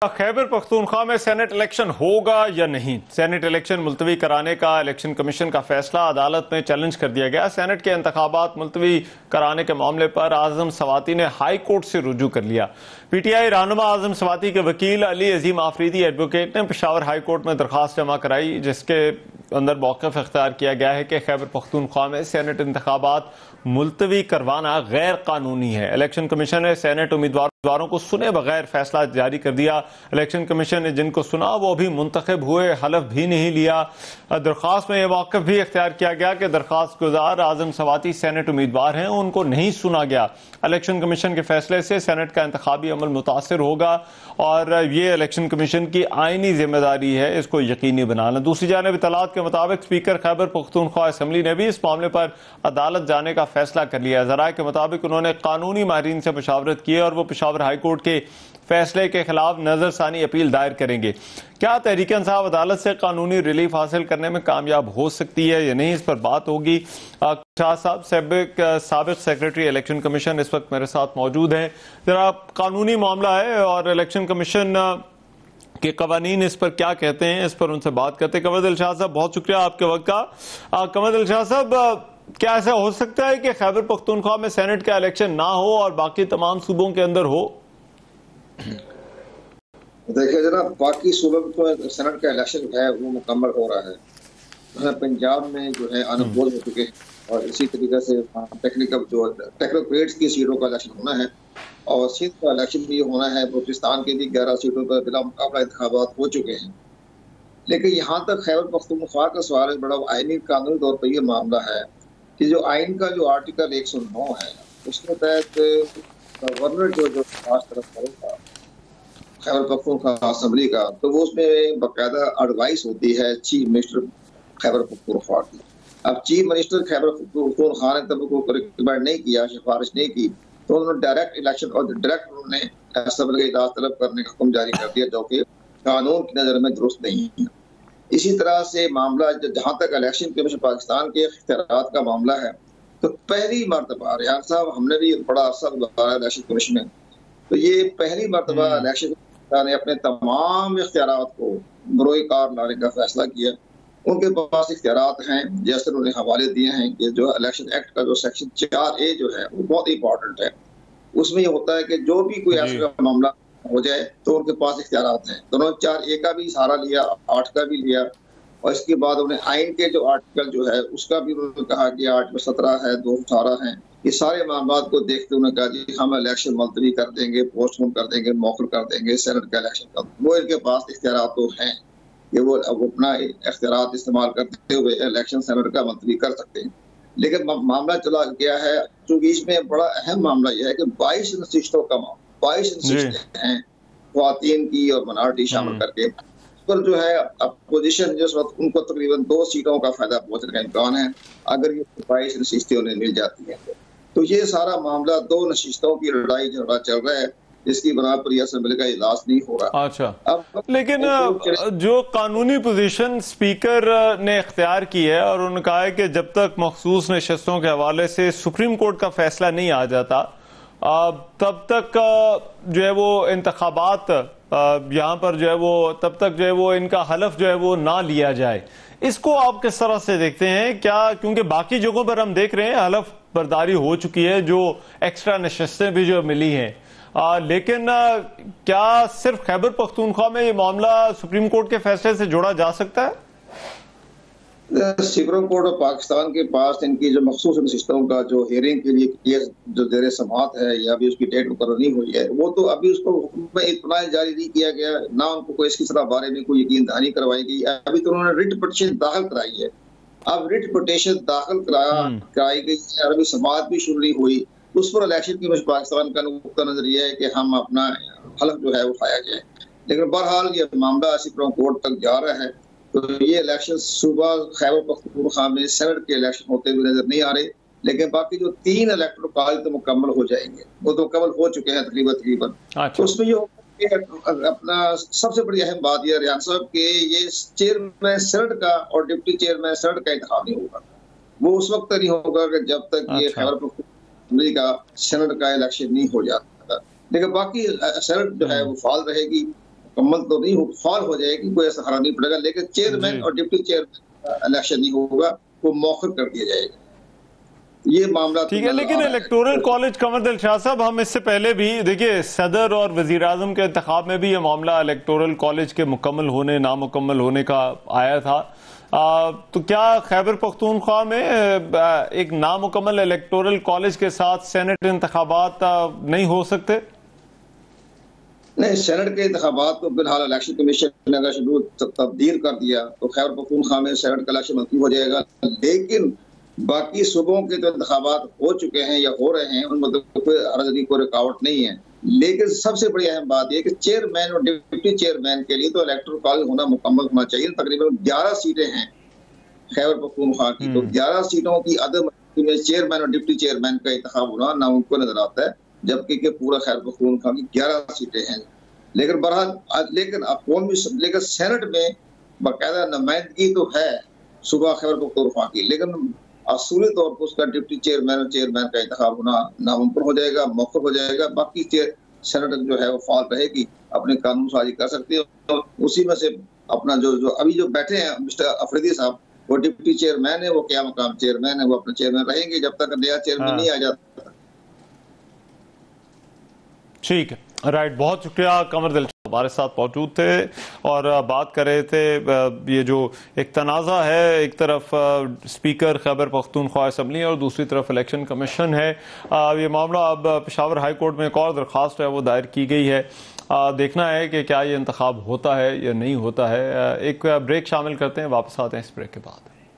खैबर पख्तूनख्वा में senate election होगा या नहीं? सेनेट इलेक्शन मुलतवी कराने का इलेक्शन कमीशन का फैसला अदालत में चैलेंज कर दिया गया। सेनेट के इंतखाबात मुलतवी कराने के मामले पर आजम सवाती ने हाई कोर्ट से रुजू कर लिया। पीटीआई रहनुमा आजम सवाती के वकील अली अजीम आफरीदी एडवोकेट ने पेशावर हाई कोर्ट में दरखास्त जमा कराई, जिसके अंदर मौक़िफ़ इख्तियार किया गया है कि खैबर पख्तूनख्वा में सेनेट इंतखाबात मुलतवी करवाना गैर कानूनी है। इलेक्शन कमीशन ने सेनेट उम्मीदवारों को सुने बगैर फैसला जारी कर दिया। इलेक्शन कमीशन ने जिनको सुना वो भी मुंतखब हुए, हलफ भी नहीं लिया। दरखास्त में यह मौक़िफ़ भी इख्तियार किया गया कि दरखास्त गुजार आजम सवाती सेनेट उम्मीदवार हैं, उनको नहीं सुना गया। इलेक्शन कमीशन के फैसले से सेनेट का इंतखाबी अमल मुतासिर होगा और ये इलेक्शन कमीशन की आईनी जिम्मेदारी है इसको यकीनी बनाना। दूसरी जानिब इत्तलात के मुताबिक स्पीकर खैबर पख्तूनख्वा असम्बली ने भी इस मामले पर अदालत जाने का फैसला कर लिया। ज़राए के मुताबिक उन्होंने कानूनी माहिरीन से मुशावरत की और वो पेशावर हाई कोर्ट के फैसले के खिलाफ नजरसानी अपील दायर करेंगे। क्या तहरीक इंसाफ अदालत से कानूनी रिलीफ हासिल करने में कामयाब हो सकती है या नहीं, इस पर बात होगी। शाह साहब साबिक सेक्रेटरी इलेक्शन कमीशन इस वक्त मेरे साथ मौजूद हैं। जरा कानूनी मामला है और इलेक्शन कमीशन के कवानीन इस पर क्या कहते हैं, इस पर उनसे बात करते हैं। कमर दिलशाद साहब, बहुत शुक्रिया आपके वक्त का। कमर दिलशाद साहब, क्या ऐसा हो सकता है कि खैबर पख्तूनख्वा में सेनेट का इलेक्शन ना हो और बाकी तमाम सूबों के अंदर हो? देखिए जनाब, बाकी सूबों में तो सेनेट का इलेक्शन है वो मुकम्मल हो रहा है। पंजाब में जो है अनपोल हो चुके हैं और इसी तरीके से टेक्नोक्रेट्स की सीटों का इलेक्शन होना है और सिंध का इलेक्शन भी होना है। बलूचिस्तान की भी 11 सीटों पर बिला मुकाबला इंतखाबात हो चुके हैं। लेकिन यहाँ तक खैबर पख्तूनख्वा का सवाल है, बड़ा आईनी कानूनी तौर पर यह मामला है कि जो आइन का जो आर्टिकल 109 है उसके तहत गवर्नर जो खास तरफ करेगा खैबर पख्तूनख्वा असेंबली का, तो वो उसमें बाकायदा एडवाइस होती है चीफ मिनिस्टर खैबर पख्तूनख्वा की। अब चीफ मिनिस्टर खैबर पख्तूनख्वा ने तब को रिकमेंड नहीं किया, सिफारिश नहीं की, तो उन्होंने डायरेक्ट इलेक्शन और डायरेक्ट उन्होंने असेंबली का इजलास तलब करने का हुक्म जारी कर दिया, जो कि कानून की नजर में दुरुस्त नहीं है। इसी तरह से मामला जहां तक इलेक्शन कमीशन पाकिस्तान के इख्तियारात का मामला है, तो पहली मरतबा रियान साहब हमने भी बड़ा अरसा गुजारा इलेक्शन कमीशन में, तो ये पहली मरतबा इलेक्शन ने अपने तमाम इख्तियारात को बरोए कार लाने का फैसला किया। उनके पास इख्तियारात हैं, जैसे उन्होंने हवाले दिए हैं कि जो इलेक्शन एक्ट का जो सेक्शन 4A जो है वो बहुत इंपॉर्टेंट है। उसमें ये होता है कि जो भी कोई ऐसा मामला हो जाए तो उनके पास इख्तियारात हैं। तो उन्होंने 4A का भी सहारा लिया, 8 का भी लिया और इसके बाद उन्हें आइन के जो आर्टिकल जो है उसका भी उन्होंने कहा कि आर्टिकल 17 है, 218 है। ये सारे मामला को देखते उन्होंने कहा जी हम इलेक्शन मुलतवी कर देंगे, पोस्टपोन कर देंगे, मौखर कर देंगे सेनेट का इलेक्शन का। वो इनके पास इख्तियारात तो हैं कि वो अपना इख्तियारात इस्तेमाल करते हुए इलेक्शन सेनेट का मुलतवी कर सकते हैं। लेकिन मामला चला गया है, चूंकि इसमें बड़ा अहम मामला यह है कि 22 नशिस्तों का 22 नशिस्तें हैं ख्वातीन की और माइनॉरिटी शामिल करके, पर जो है अपोजिशन जिस वक्त उनको तकरीबन 2 सीटों का फायदा पहुंचने का इम्कान है अगर ये 22 नशिस्तें उन्हें मिल जाती हैं। तो ये सारा मामला 2 नशिस्तों की लड़ाई झगड़ा चल रहा है, जिसकी बना पर यह असेंबली का इजलास नहीं हो रहा। अच्छा, अब लेकिन जो कानूनी पोजीशन स्पीकर ने इख्तियार की है और उन्होंने कहा है कि जब तक मखसूस नशिस्तों के हवाले से सुप्रीम कोर्ट का फैसला नहीं आ जाता तब तक जो है वो इंतखाबात यहाँ पर जो है वो तब तक जो है वो इनका हलफ जो है वो ना लिया जाए। इसको आप किस तरह से देखते हैं? क्या क्योंकि बाकी जगहों पर हम देख रहे हैं हलफ बर्दारी हो चुकी है, जो एक्स्ट्रा नशिस्तें भी जो मिली हैं, लेकिन क्या सिर्फ खैबर पख्तूनख्वा में ये मामला सुप्रीम कोर्ट के फैसले से जोड़ा जा सकता है? सुप्रीम कोर्ट ऑफ पाकिस्तान के पास इनकी जो मखसूस नशिस्तों का जो हियरिंग के लिए केस जो जेर समाअत है या अभी उसकी डेट मुकर्रर नहीं हुई है, वो तो अभी उसको हुक्म में इत्तला जारी नहीं किया गया, ना उनको कोई इसकी सलाह बारे में कोई यकीन दहानी करवाई गई। अभी तो उन्होंने रिट पिटीशन दाखिल कराई है। अब रिट पिटीशन दाखिल कराई गई है, अभी समाअत भी शुरू नहीं हुई, उस पर इलेक्शन कमीशन पाकिस्तान का नुक्ता नजर यह है कि हम अपना हलफ जो है उठाया जाए। लेकिन बहरहाल ये मामला सुप्रीम कोर्ट तक जा रहा है, तो ये इलेक्शन सुबह खैबर पख्तूनख्वा में सेनेट के इलेक्शन होते हुए नजर नहीं आ रहे। लेकिन बाकी जो 3 इलेक्टोरल कॉलेज तो मुकम्मल हो जाएंगे, वो तो मुकम्मल हो चुके हैं तकरीबन। तो उसमें ये अपना सबसे बड़ी अहम बात यह रियान साहब कि ये चेयरमैन सेनेट का और डिप्टी चेयरमैन सेनेट का इंतखाब नहीं होगा। वो उस वक्त नहीं होगा कि जब तक ये खैबर पख्तूनख्वा का सेनेट का इलेक्शन नहीं हो जाता। लेकिन बाकी सेनेट जो है वो फाल रहेगी मुकम्मल तो नहीं हो, फॉल हो जाएगी, कोई ऐसा हरा नहीं पड़ेगा, लेकिन चेयरमैन और डिप्टी चेयरमैन इलेक्शन नहीं होगा, वो मौखर कर दिया जाएगा। ये मामला ठीक है, लेकिन इलेक्टोरल कॉलेज कमर दिल शाह साहब, हम इससे पहले भी देखिए सदर और वजीर आजम के इंतखाब में भी ये मामला इलेक्टोरल कॉलेज के मुकम्मल होने नामुकम्मल होने का आया था। तो क्या खैबर पख्तूनख्वा में एक नामुकम्मल इलेक्टोरल कॉलेज के साथ सेनेट इंतखाबात नहीं हो सकते? नहीं, सेनेट के इंतखाबात को फिलहाल इलेक्शन कमीशन ने अगर शेड्यूल तब्दील कर दिया तो खैबर पख्तूनख्वा में सेनेट का इलेक्शन मुमकिन हो जाएगा, लेकिन बाकी सूबों के जो इंतखाबात हो चुके हैं या हो रहे हैं उनमें तो कोई हरज कोई रुकावट नहीं है। लेकिन सबसे बड़ी अहम बात यह कि चेयरमैन और डिप्टी चेयरमैन के लिए तो इलेक्टोरल कॉलेज होना मुकम्मल होना चाहिए। तकरीबन 11 सीटें हैं खैबर पख्तूनख्वा की, तो 11 सीटों की अदम में चेयरमैन और डिप्टी चेयरमैन का इंतखाब होना नामुमकिन नजर आता है, जबकि के पूरा खैबर पख्तूनख्वा की 11 सीटें हैं। लेकिन बहरहाल लेकिन सेनेट में बाकायदा नुमाइंदगी तो है सुबह खैबर पख्तूनख्वा की, लेकिन असूली तौर पर उसका डिप्टी चेयरमैन और चेयरमैन का इंतखाब होना नामुमकिन हो जाएगा, मौखर हो जाएगा। बाकी सेनेट जो है वो फाल रहेगी, अपने कानून साजी कर सकती है। तो उसी में से अपना जो अभी जो बैठे हैं मिस्टर अफरीदी साहब, वो डिप्टी चेयरमैन है, वो क्या मकाम चेयरमैन है, वो अपने चेयरमैन रहेंगे जब तक नया चेयरमैन नहीं आ जाता। ठीक है, राइट, बहुत शुक्रिया। कमर दिल हमारे साथ मौजूद थे और बात कर रहे थे ये जो एक तनाज़ा है, एक तरफ स्पीकर खैबर पख्तूनख्वा असम्बली और दूसरी तरफ इलेक्शन कमीशन है। ये मामला अब पेशावर हाई कोर्ट में एक और दरख्वास्त है वो दायर की गई है। देखना है कि क्या ये इंतखाब होता है या नहीं होता है। एक ब्रेक शामिल करते हैं, वापस आते हैं इस ब्रेक के बाद।